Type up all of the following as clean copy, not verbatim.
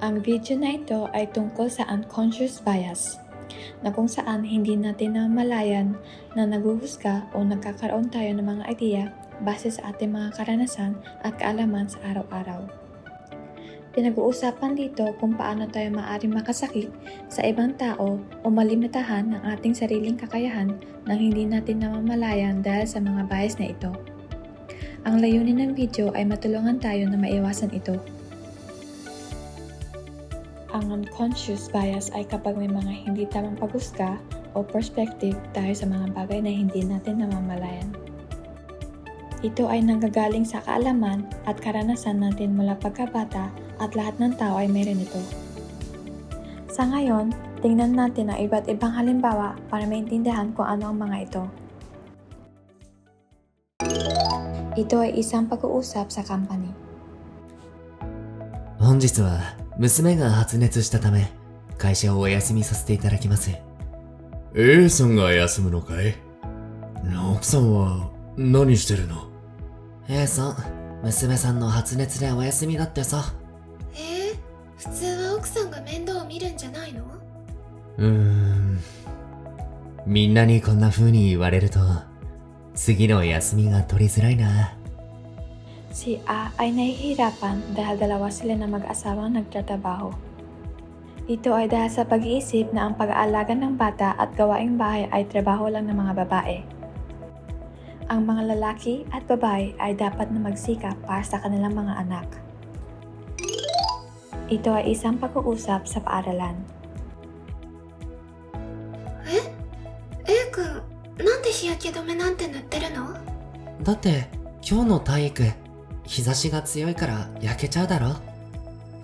Ang video na ito ay tungkol sa unconscious bias, na kung saan hindi natin namamalayan na naguhusga o nagkakaroon tayo ng mga idea base sa ating mga karanasan at kaalaman sa araw-araw. Pinag-uusapan dito kung paano tayo maaaring makasakit sa ibang tao o malimitahan ng ating sariling kakayahan nang hindi natin namamalayan dahil sa mga bias na ito. Ang layunin ng video ay matulungan tayo na maiwasan ito. Ang unconscious bias ay kapag may mga hindi tamang paghusga o perspective dahil sa mga bagay na hindi natin namamalayan. Ito ay nanggagaling sa kaalaman at karanasan natin mula pagkabata at lahat ng tao ay mayroon ito. Sa ngayon, tingnan natin ang iba't ibang halimbawa para maintindihan kung ano ang mga ito. Ito ay isang pag-uusap sa company. 本日は娘が発熱したため会社をお休みさせていただきます。 A さんが休むのかい？奥さんは何してるの？ A さん、娘さんの発熱でお休みだってさ。普通は奥さんが面倒を見るんじゃないの？みんなにこんな風に言われると次の休みが取りづらいな。 Si A ay nahihirapan dahil dalawa sila na mag-asawang nagtatrabaho. Ito ay dahil sa pag-iisip na ang pag-aalaga ng bata at gawaing bahay ay trabaho lang ng mga babae. Ang mga lalaki at babae ay dapat na magsikap para sa kanilang mga anak. Ito ay isang pag-uusap sa paaralan. A 君、なんで日焼け止めなんて塗ってるの？だって今日の体育日差しが強いから焼けちゃうだろ。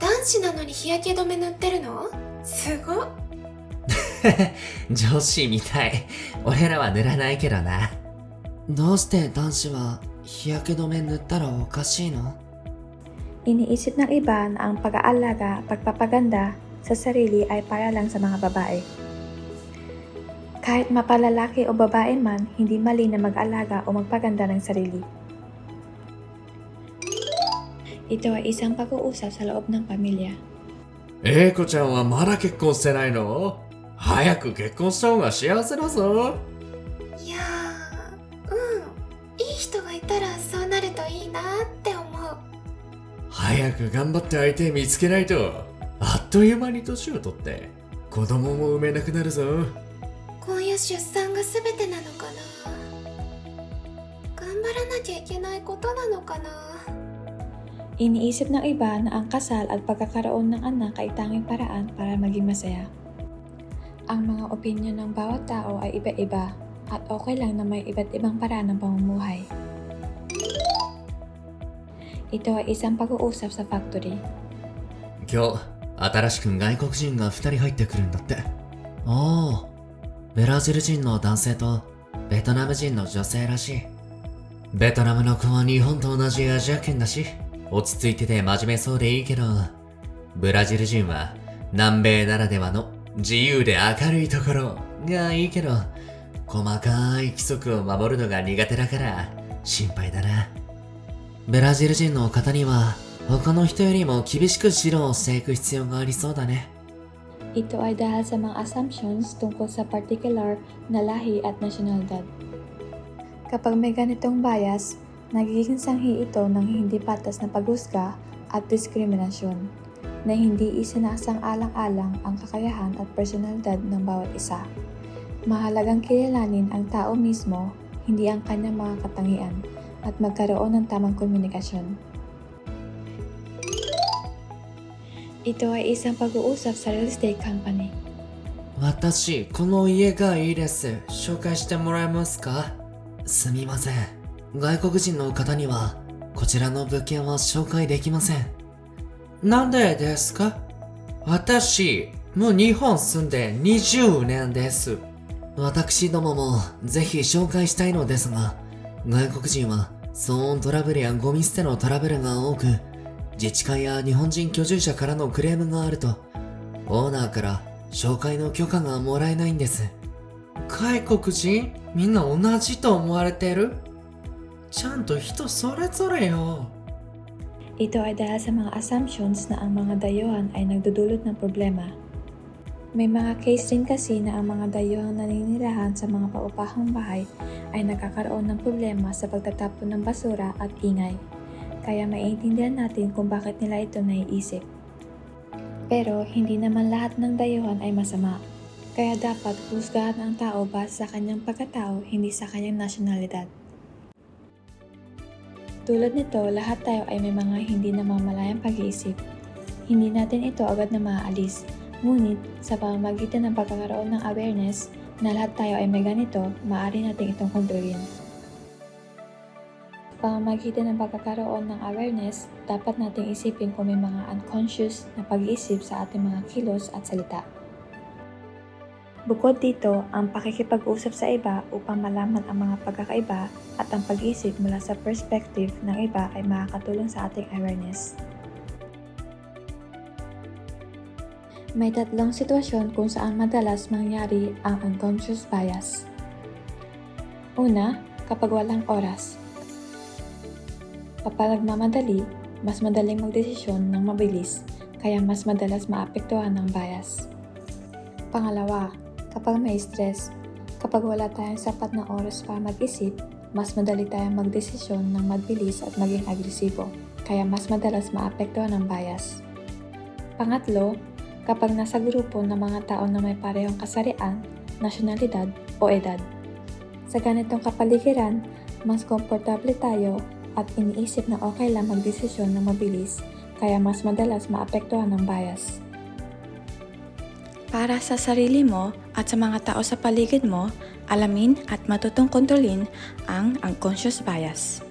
男子なのに日焼け止め塗ってるの？すごっ。女子みたい。俺らは塗らないけどな。どうして男子は日焼け止め塗ったらおかしいの？ Iniisip ng iba na ang pag-aalaga, pagpapaganda sa sarili ay para lang sa mga babae. Kahit mapalalaki o babae man, hindi mali na mag-alaga o magpaganda ng sarili. Ito ay isang pag-uusap sa loob ng pamilya. A 子ちゃんはまだ結婚してないの？早く結婚した方が幸せだぞ。いやいい人がいたらそうなるといいなって思う。早く頑張って相手見つけないと、あっという間に年を取って子供も産めなくなるぞ。婚や出産が全てなのかな？頑張らなきゃいけないことなのかな？ Iniisip ng iba na ang kasal at pagkakaroon ng anak ay tanging paraan para maging masaya. Ang mga opinyon ng bawat tao ay iba-iba at okay lang na may iba't ibang paraan ng pamumuhay. Ito ay isang pag-uusap sa factory. 今日新しく外国人が2人入ってくるんだって。ああ、ブラジル人の男性とベトナム人の女性らしい。ベトナムの子は日本と同じアジア圏だし、落ち着いてて真面目そうでいいけど、ブラジル人は南米ならではの自由で明るいところがいいけど、細かい規則を守るのが苦手だから心配だな。ブラジル人の方には他の人よりも厳しく指導をしていく必要がありそうだね。 Ito ay dahil sa mga assumptions tungkol sa particular na lahi at nasyonalidad. Kapag may ganitong bias, nagiging sanhi ito ng hindi patas na paghusga at diskriminasyon, na hindi isinasang-alang-alang ang kakayahan at personalidad ng bawat isa. Mahalagang kilalanin ang tao mismo, hindi ang kanyang mga katangian, at magkaroon ng tamang komunikasyon. Ito ay isang pag-uusap sa real estate company. 私、この家がいいです。紹介してもらえますか？すみません。外国人の方にはこちらの物件は紹介できません。なんでですか？私、もう日本住んで20年です。私どももぜひ紹介したいのですが、外国人は騒音トラブルやゴミ捨てのトラブルが多く、自治会や日本人居住者からのクレームがあると、オーナーから紹介の許可がもらえないんです。外国人？みんな同じと思われてる？ちゃんと人それぞれよ。Ito ay dahil sa mga assumptions na ang mga dayuhan ay nagdudulot ng problema. May mga case rin kasi na ang mga dayuhang naninirahan sa mga paupahang bahay ay nagkakaroon ng problema sa pagtatapon ng basura at ingay. Kaya maiintindihan natin kung bakit nila ito naiisip. Pero hindi naman lahat ng dayuhan ay masama. Kaya dapat husgahan ang tao base sa kanyang pagkatao, hindi sa kanyang nasyonalidad. Tulad nito, lahat tayo ay may mga hindi namamalayang pag-iisip. Hindi natin ito agad na maaalis. Ngunit, sa pamamagitan ng pagkakaroon ng awareness na lahat tayo ay may ganito, maaari natin itong kontrolin. Sa pamamagitan ng pagkakaroon ng awareness, dapat nating isipin kung may mga unconscious na pag-iisip sa ating mga kilos at salita. Bukod dito, ang pakikipag-usap sa iba upang malaman ang mga pagkakaiba at ang pag-isip mula sa perspective ng iba ay makakatulong sa ating awareness. May tatlong sitwasyon kung saan madalas mangyari ang unconscious bias. Una, kapag walang oras. Kapag nagmamadali, mas madaling magdesisyon ng mabilis, kaya mas madalas maapektuhan ng bias. Pangalawa, kapag may stress. Kapag wala tayong sapat na oras para mag-isip, mas madali tayong magdesisyon ng mabilis at maging agresibo, kaya mas madalas maapektuhan ng bias. Pangatlo, kapag nasa grupo ng mga tao na may parehong kasarian, nasyonalidad o edad. Sa ganitong kapaligiran, mas komportable tayo at iniisip na okay lang magdesisyon ng mabilis, kaya mas madalas maapektuhan ng bias. Para sa sarili mo at sa mga tao sa paligid mo, alamin at matutong kontrolin ang unconscious bias.